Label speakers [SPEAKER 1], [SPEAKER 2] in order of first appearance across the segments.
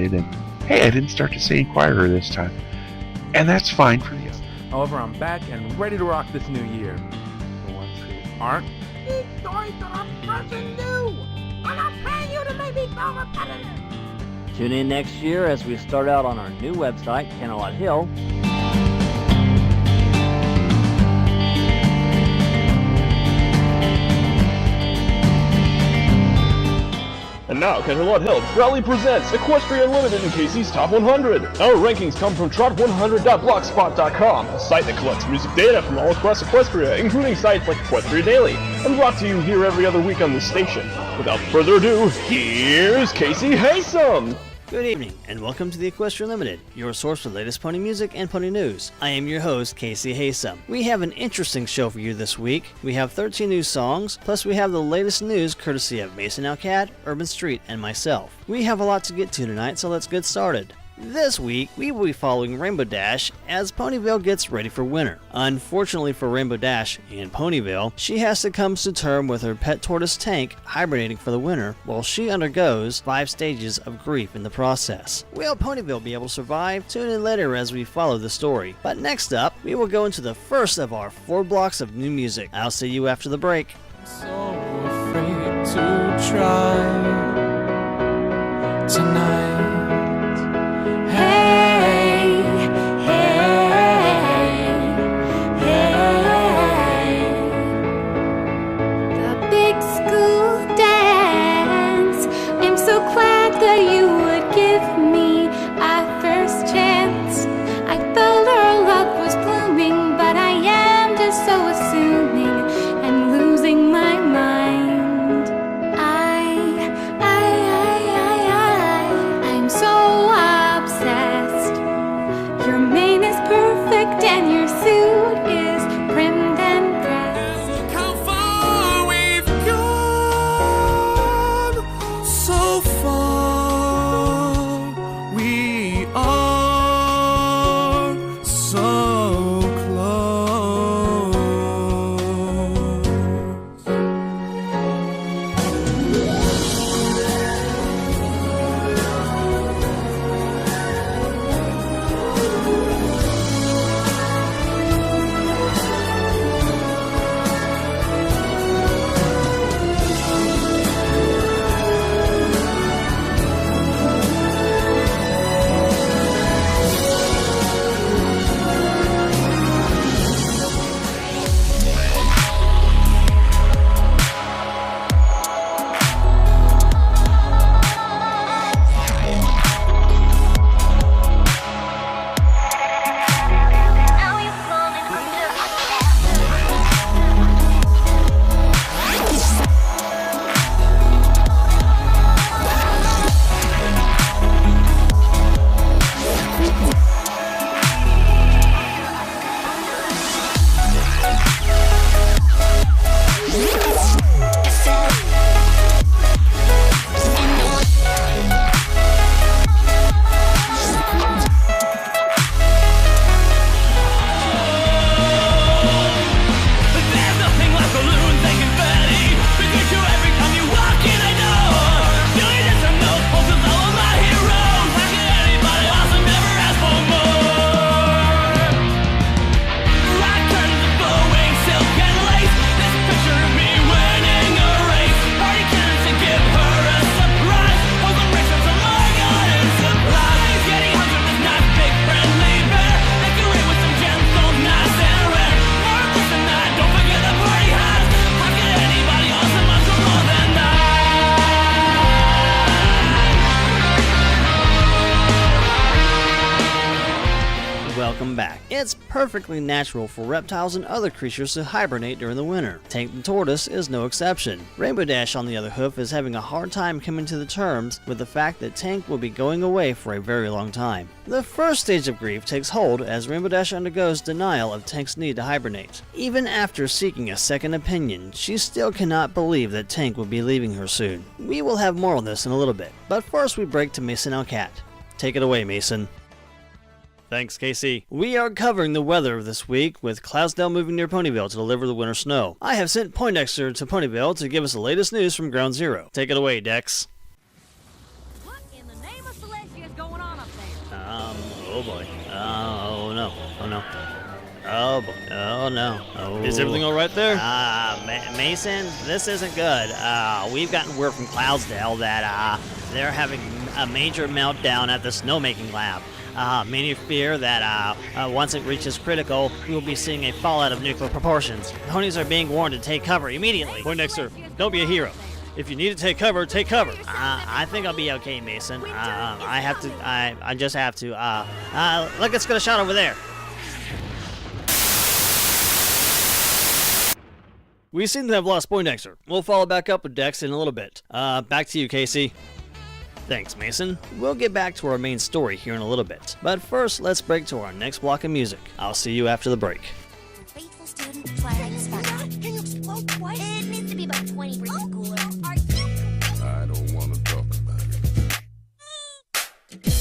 [SPEAKER 1] did, and hey, I didn't start to say Inquirer this time. And that's fine for the others.
[SPEAKER 2] However, I'm back and ready to rock this new year. The ones who aren't,
[SPEAKER 3] these stories are fresh and new! I'm not paying you to make me feel repetitive!
[SPEAKER 4] Tune in next year as we start out on our new website, Camelot Hill.
[SPEAKER 5] And now, Camelot Hill proudly presents Equestria Unlimited in Casey's Top 100. Our rankings come from Trot100.blogspot.com, a site that collects music data from all across Equestria, including sites like Equestria Daily, and brought to you here every other week on this station. Without further ado, here's Casey Haysom!
[SPEAKER 6] Good evening, and welcome to the Equestria Unlimited, your source for the latest pony music and pony news. I am your host, Casey Haysom. We have an interesting show for you this week. We have 13 new songs, plus we have the latest news courtesy of Mason Alcat, Urban Street, and myself. We have a lot to get to tonight, so let's get started. This week, we will be following Rainbow Dash as Ponyville gets ready for winter. Unfortunately for Rainbow Dash in Ponyville, she has to come to terms with her pet tortoise Tank hibernating for the winter while she undergoes 5 stages of grief in the process. Will Ponyville be able to survive? Tune in later as we follow the story. But next up, we will go into the first of our 4 blocks of new music. I'll see you after the break.
[SPEAKER 7] So afraid to try tonight.
[SPEAKER 8] Hey, the big school dance. I'm so glad that you would give me a first chance. I thought our love was blooming, but I am just so assuming and losing my mind. I'm so obsessed. Your mane is perfect and your suit is primmed and pressed.
[SPEAKER 7] Look how far we've come, so far. We are so close.
[SPEAKER 6] Welcome back. It's perfectly natural for reptiles and other creatures to hibernate during the winter. Tank the tortoise is no exception. Rainbow Dash, on the other hoof, is having a hard time coming to the terms with the fact that Tank will be going away for a very long time. The first stage of grief takes hold as Rainbow Dash undergoes denial of Tank's need to hibernate. Even after seeking a second opinion, she still cannot believe that Tank will be leaving her soon. We will have more on this in a little bit, but first we break to Mason Alcat. Take it away, Mason. Thanks, Casey. We are covering the weather this week, with Cloudsdale moving near Ponyville to deliver the winter snow. I have sent Poindexter to Ponyville to give us the latest news from Ground Zero. Take it away, Dex.
[SPEAKER 3] What in the name of Celestia is going
[SPEAKER 6] boy. Oh no. Oh no. Oh boy. Oh no. Oh. Is everything all right there? Mason, this isn't good. We've gotten word from Cloudsdale that they're having a major meltdown at the snowmaking lab. Many fear that once it reaches critical, we will be seeing a fallout of nuclear proportions. Ponies are being warned to take cover immediately. Poindexter, don't be a hero. If you need to take cover, take cover. I think I'll be okay, Mason. I just have to. Look, let's get a shot over there. We seem to have lost Poindexter. We'll follow back up with Dex in a little bit. Back to you, Casey. Thanks, Mason. We'll get back to our main story here in a little bit. But first, let's break to our next block of music. I'll see you after the break.
[SPEAKER 8] Faithful student, Twilight Spark. Can you slow twice? It needs to be about 20% cooler. Are you?
[SPEAKER 7] I don't want to talk about it.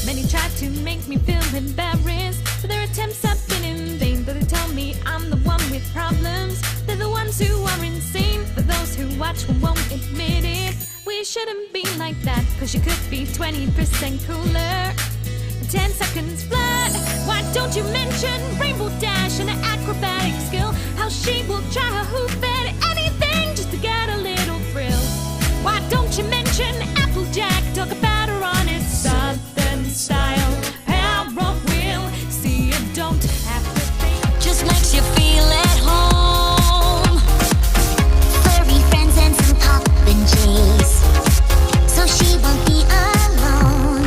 [SPEAKER 8] Many tried to make me feel embarrassed, but their attempts have been in vain. Though they tell me I'm the one with problems, they're the ones who are insane. But those who watch who won't admit it, we shouldn't be like that, cause you could be 20% cooler. 10 seconds flat. Why don't you mention Rainbow Dash and an acrobatic skill? How she will try her hoof at anything just to get a little thrill. Why don't you mention Applejack? Talk about her honest Southern style. How rough will see you don't have to think. Just makes you feel at home. Furry friends and some Poppin' so she won't be alone.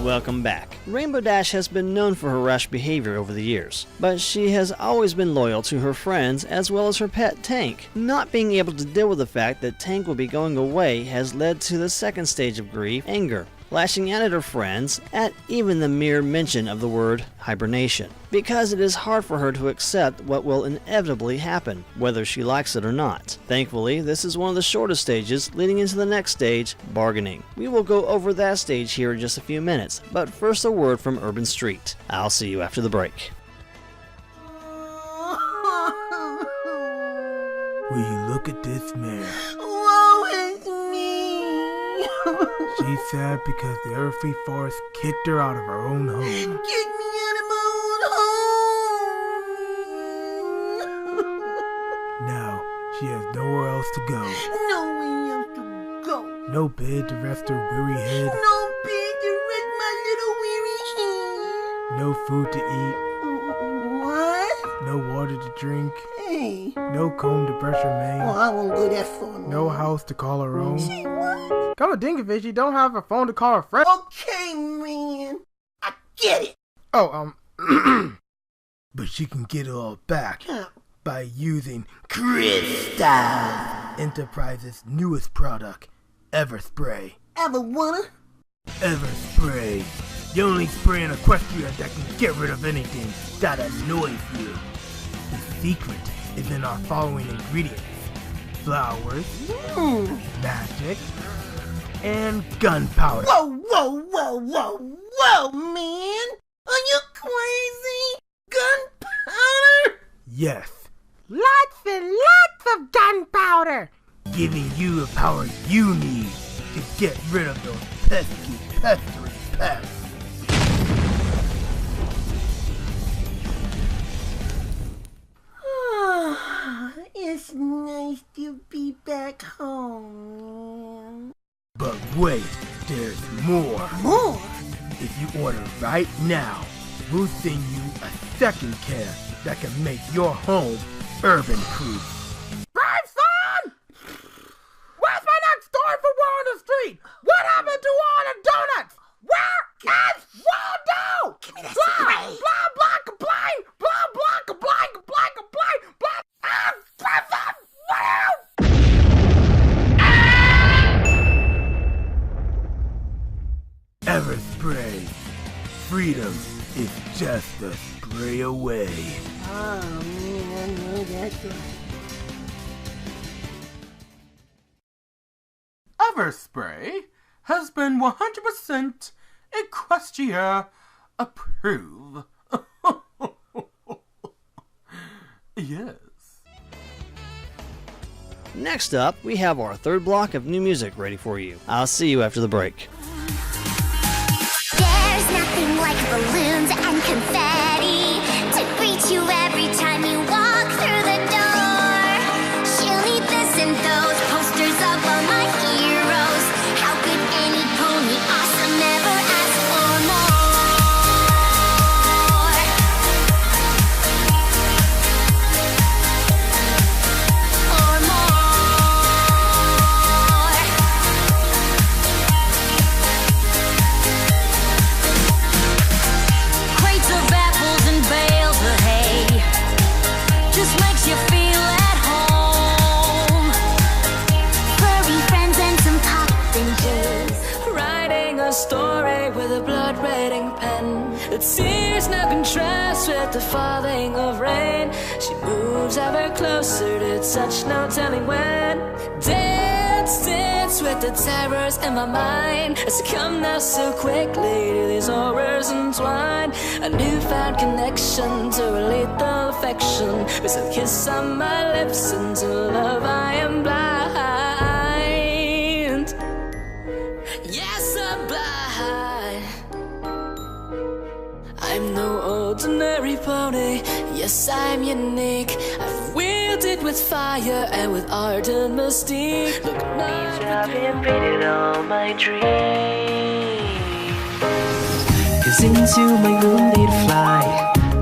[SPEAKER 6] Welcome back. Rainbow Dash has been known for her rash behavior over the years, but she has always been loyal to her friends as well as her pet Tank. Not being able to deal with the fact that Tank will be going away has led to the second stage of grief, anger, lashing out at her friends at even the mere mention of the word hibernation, because it is hard for her to accept what will inevitably happen, whether she likes it or not. Thankfully, this is one of the shortest stages leading into the next stage, bargaining. We will go over that stage here in just a few minutes, but first a word from Urban Street. I'll see you after the break.
[SPEAKER 7] Will you look at this mare?
[SPEAKER 3] Woe is me.
[SPEAKER 7] She's sad because the earthly forest kicked her out of her own home.
[SPEAKER 3] Kick me out of my own home.
[SPEAKER 7] Now, she has nowhere else to go.
[SPEAKER 3] Nowhere else to go.
[SPEAKER 7] No bed to rest her weary head.
[SPEAKER 3] No bed to rest my little weary head.
[SPEAKER 7] No food to eat.
[SPEAKER 3] What?
[SPEAKER 7] No water to drink.
[SPEAKER 3] Hey.
[SPEAKER 7] No comb to brush her mane.
[SPEAKER 3] Well, I won't go that far.
[SPEAKER 7] No house to call her own.
[SPEAKER 3] Say what?
[SPEAKER 7] Come on, Dinkafish, you don't have a phone to call her friend.
[SPEAKER 3] Okay, man. I get it.
[SPEAKER 7] Oh, but she can get it all back by using Crystal Enterprise's newest product, Everspray.
[SPEAKER 3] Ever wanna?
[SPEAKER 7] Everspray. The only spray in Equestria that can get rid of anything that annoys you. The secret is in our following ingredients: flowers, magic, and gunpowder.
[SPEAKER 3] Whoa, man. Are you crazy? Gunpowder?
[SPEAKER 7] Yes,
[SPEAKER 3] Lots and lots of gunpowder.
[SPEAKER 7] giving you the power you need to get rid of those pesky pests. wait, there's more.
[SPEAKER 3] More?
[SPEAKER 7] If you order right now, we'll send you a second care that can make your home urban-proof.
[SPEAKER 3] Brave son! Where's my next story for War on the Street? What happened to all the donuts? Where is Waldo? Give me that blah, blah, blah, complain, blah, blah, complain, complain, complain, blah,
[SPEAKER 7] Everspray. Freedom is just a spray away.
[SPEAKER 3] Oh, man, that's it.
[SPEAKER 9] Everspray has been 100% Equestria approved. Yes.
[SPEAKER 6] Next up, we have our third block of new music ready for you. I'll see you after the break.
[SPEAKER 8] There's nothing like balloons and confetti to greet you every time you walk through the door. She'll need this and those posters of all my heroes. How could any pony awesome ever ask for more? Or more. Crates of apples and bales of hay just makes you feel at home. Furry friends and some poppin'
[SPEAKER 10] Writing a story with a blood red ink pen. It sees no contrast with the falling of rain. She moves ever closer to touch, no telling when. Dance, dance with the terrors in my mind. As I come now so quickly to these horrors entwined. A newfound connection to a lethal affection. With a kiss on my lips and to love I am blind. Yes, I'm blind. I'm no ordinary pony. Yes, I'm unique. I've wielded with fire and with art and mystique. Look, I've invaded all my dreams.
[SPEAKER 11] Cause into my room they'd fly,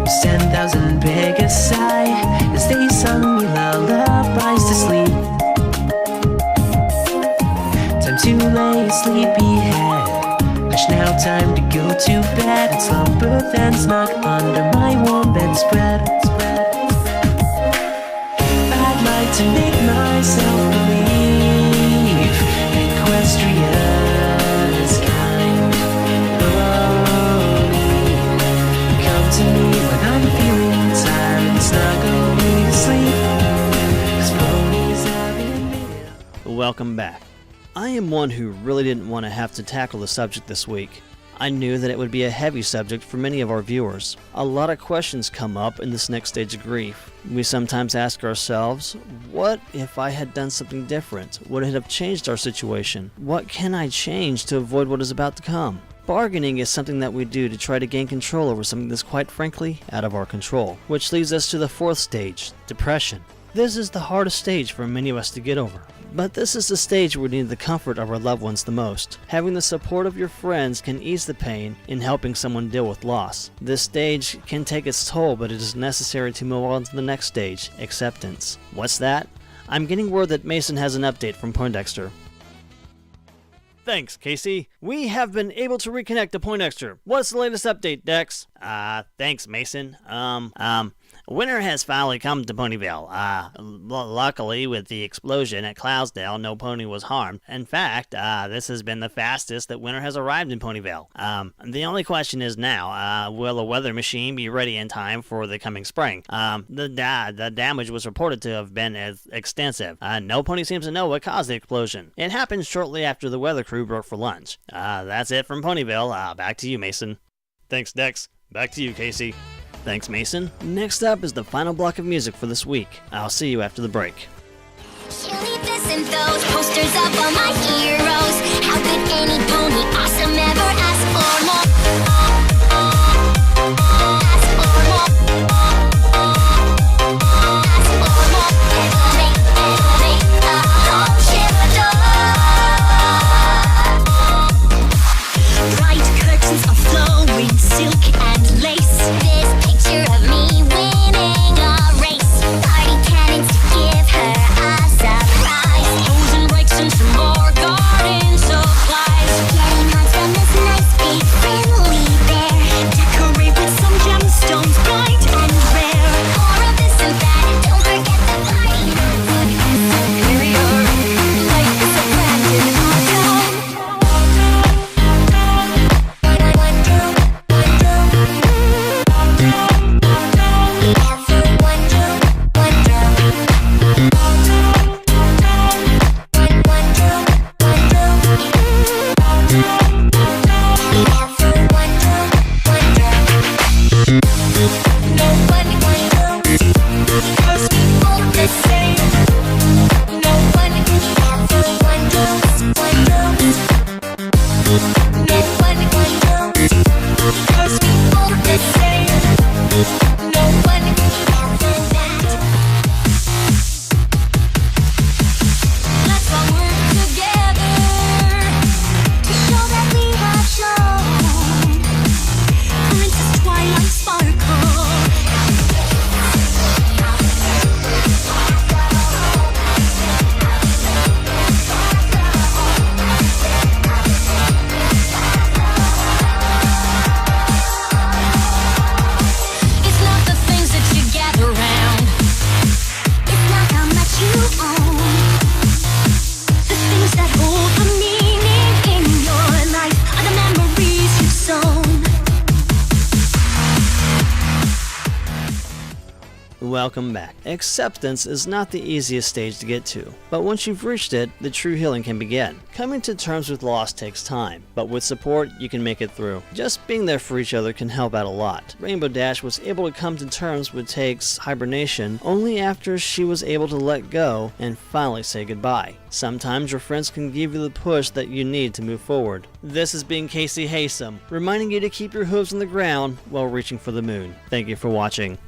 [SPEAKER 11] with 10,000 big a sigh, as they sung me lullabies to sleep. Time to lay a sleepy head. Hush now, time to go to bed and slumber then snug under my warm bedspread. I'd like to make myself believe Equestria's kind pony. Come to me when I'm feeling tired and snuggle me to sleep. 'Cause ponies have been made.
[SPEAKER 6] Welcome back. I am one who really didn't want to have to tackle the subject this week. I knew that it would be a heavy subject for many of our viewers. A lot of questions come up in this next stage of grief. We sometimes ask ourselves, what if I had done something different? Would it have changed our situation? What can I change to avoid what is about to come? Bargaining is something that we do to try to gain control over something that's quite frankly out of our control. Which leads us to the fourth stage, depression. This is the hardest stage for many of us to get over. But this is the stage where we need the comfort of our loved ones the most. Having the support of your friends can ease the pain in helping someone deal with loss. This stage can take its toll, but it is necessary to move on to the next stage, acceptance. What's that? I'm getting word that Mason has an update from Poindexter. Thanks, Casey. We have been able to reconnect to Poindexter. What's the latest update, Dex? Thanks, Mason. Winter has finally come to Ponyville. Luckily, with the explosion at Cloudsdale, no pony was harmed. In fact, this has been the fastest that winter has arrived in Ponyville. The only question is now, will a weather machine be ready in time for the coming spring? The damage was reported to have been extensive. No pony seems to know what caused the explosion. It happened shortly after the weather crew broke for lunch. That's it from Ponyville. Back to you, Mason. Thanks, Dex. Back to you, Casey. Thanks, Mason. Next up is the final block of music for this week. I'll see you after the break.
[SPEAKER 8] She'll need this and those posters of all my heroes. How could any pony awesome ever ask for more? Ask for more. Ask for more. Make the home ship adore. Nobody knows, 'cause we all the same. Nobody ever wonders, wonders. Nobody knows, 'cause we all the same. Nobody ever that. Let's all work together to show that we have shown Princess Twilight Sparkle. It's not the things that you gather round, it's not how much you own. The things that hold the meaning in your life are the memories you've sown.
[SPEAKER 6] Welcome back. Acceptance is not the easiest stage to get to, but once you've reached it, the true healing can begin. Coming to terms with loss takes time, but with support, you can make it through. Just being there for each other can help out a lot. Rainbow Dash was able to come to terms with Take's hibernation only after she was able to let go and finally say goodbye. Sometimes your friends can give you the push that you need to move forward. This has been Casey Haysom, reminding you to keep your hooves on the ground while reaching for the moon. Thank you for watching.